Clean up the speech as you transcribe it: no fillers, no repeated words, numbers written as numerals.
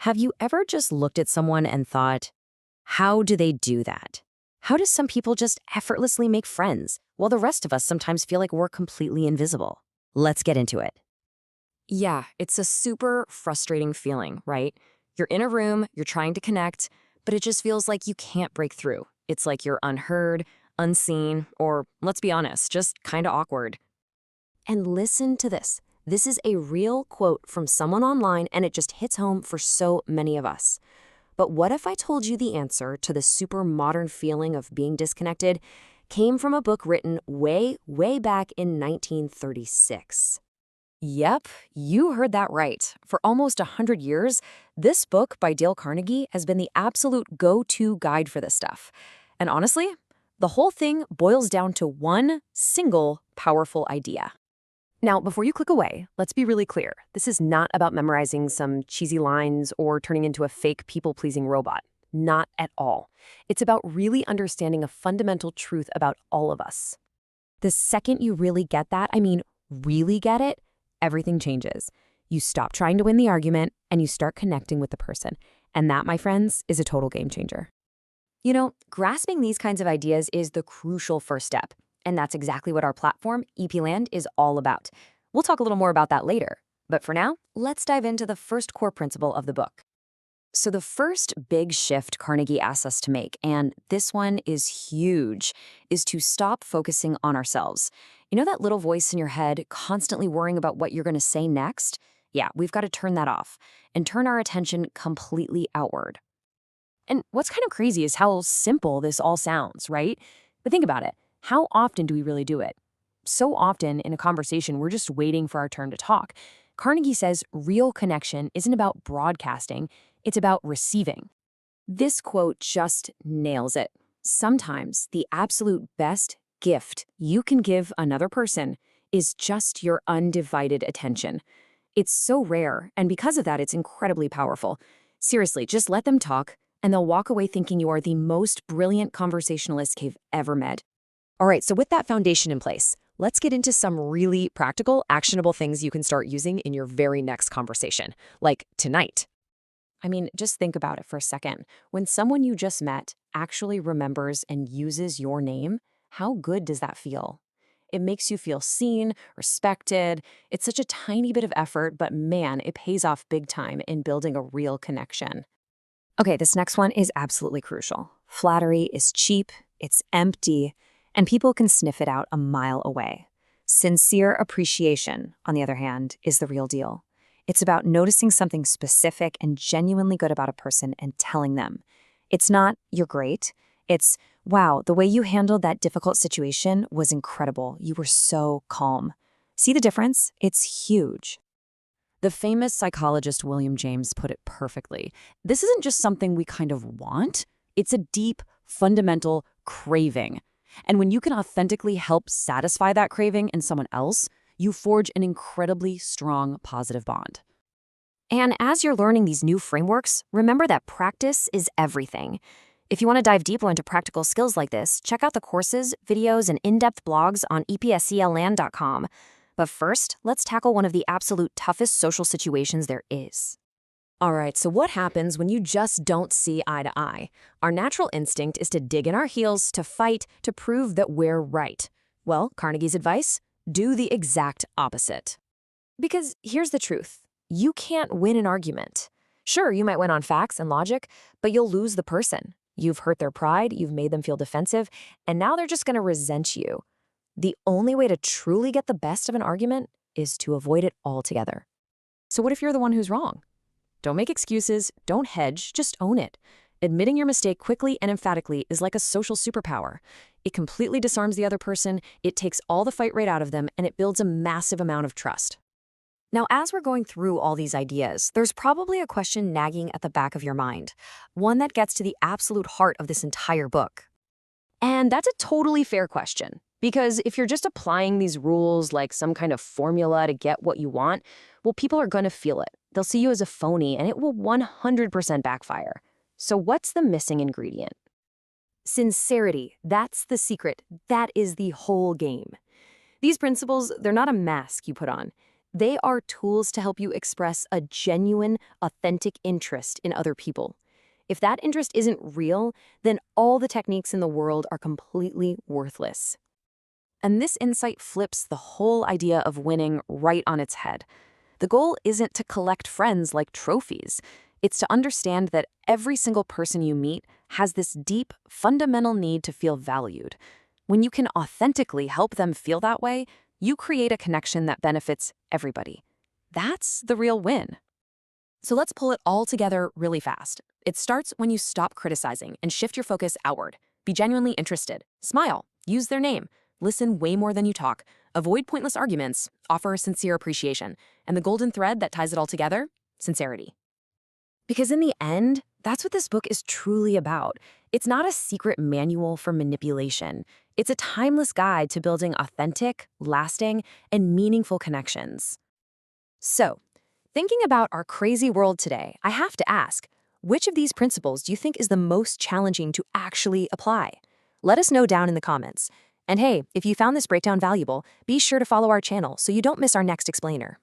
Have you ever just looked at someone and thought, how do they do that? How do some people just effortlessly make friends while the rest of us sometimes feel like we're completely invisible? Let's get into it. Yeah, it's a super frustrating feeling, right? You're in a room, you're trying to connect, but it just feels like you can't break through. It's like you're unheard, unseen, or let's be honest, just kind of awkward. And listen to this. This is a real quote from someone online, and it just hits home for so many of us. But what if I told you the answer to the super modern feeling of being disconnected came from a book written way, way back in 1936? Yep, you heard that right. For almost 100 years, this book by Dale Carnegie has been the absolute go-to guide for this stuff. And honestly, the whole thing boils down to one single powerful idea. Now, before you click away, let's be really clear. This is not about memorizing some cheesy lines or turning into a fake people-pleasing robot. Not at all. It's about really understanding a fundamental truth about all of us. The second you really get that, really get it, everything changes. You stop trying to win the argument and you start connecting with the person. And that, my friends, is a total game changer. You know, grasping these kinds of ideas is the crucial first step. And that's exactly what our platform, EP-Land, is all about. We'll talk a little more about that later. But for now, let's dive into the first core principle of the book. So the first big shift Carnegie asks us to make, and this one is huge, is to stop focusing on ourselves. You know that little voice in your head constantly worrying about what you're going to say next? Yeah, we've got to turn that off and turn our attention completely outward. And what's kind of crazy is how simple this all sounds, right? But think about it. How often do we really do it? So often in a conversation, we're just waiting for our turn to talk. Carnegie says real connection isn't about broadcasting, it's about receiving. This quote just nails it. Sometimes the absolute best gift you can give another person is just your undivided attention. It's so rare, and because of that, it's incredibly powerful. Seriously, just let them talk, and they'll walk away thinking you are the most brilliant conversationalist they've ever met. All right, so with that foundation in place, let's get into some really practical, actionable things you can start using in your very next conversation, like tonight. Just think about it for a second. When someone you just met actually remembers and uses your name, how good does that feel? It makes you feel seen, respected. It's such a tiny bit of effort, but man, it pays off big time in building a real connection. Okay, this next one is absolutely crucial. Flattery is cheap, it's empty, and people can sniff it out a mile away. Sincere appreciation, on the other hand, is the real deal. It's about noticing something specific and genuinely good about a person and telling them. It's not, you're great. It's, wow, the way you handled that difficult situation was incredible. You were so calm. See the difference? It's huge. The famous psychologist William James put it perfectly. This isn't just something we kind of want. It's a deep, fundamental craving. And when you can authentically help satisfy that craving in someone else, you forge an incredibly strong positive bond. And as you're learning these new frameworks, remember that practice is everything. If you want to dive deeper into practical skills like this, check out the courses, videos, and in-depth blogs on epsclland.com. But first, let's tackle one of the absolute toughest social situations there is. All right, so what happens when you just don't see eye to eye? Our natural instinct is to dig in our heels, to fight, to prove that we're right. Well, Carnegie's advice? Do the exact opposite. Because here's the truth. You can't win an argument. Sure, you might win on facts and logic, but you'll lose the person. You've hurt their pride, you've made them feel defensive, and now they're just going to resent you. The only way to truly get the best of an argument is to avoid it altogether. So what if you're the one who's wrong? Don't make excuses, don't hedge, just own it. Admitting your mistake quickly and emphatically is like a social superpower. It completely disarms the other person, it takes all the fight right out of them, and it builds a massive amount of trust. Now, as we're going through all these ideas, there's probably a question nagging at the back of your mind, one that gets to the absolute heart of this entire book. And that's a totally fair question, because if you're just applying these rules like some kind of formula to get what you want, well, people are going to feel it. They'll see you as a phony, and it will 100% backfire. So what's the missing ingredient? Sincerity. That's the secret. That is the whole game. These principles, they're not a mask you put on. They are tools to help you express a genuine, authentic interest in other people. If that interest isn't real, then all the techniques in the world are completely worthless. And this insight flips the whole idea of winning right on its head. The goal isn't to collect friends like trophies. It's to understand that every single person you meet has this deep, fundamental need to feel valued. When you can authentically help them feel that way, you create a connection that benefits everybody. That's the real win. So let's pull it all together really fast. It starts when you stop criticizing and shift your focus outward. Be genuinely interested. Smile. Use their name. Listen way more than you talk. Avoid pointless arguments. Offer sincere appreciation. And the golden thread that ties it all together? Sincerity. Because in the end, that's what this book is truly about. It's not a secret manual for manipulation. It's a timeless guide to building authentic, lasting, and meaningful connections. So, thinking about our crazy world today, I have to ask, which of these principles do you think is the most challenging to actually apply? Let us know down in the comments. And hey, if you found this breakdown valuable, be sure to follow our channel so you don't miss our next explainer.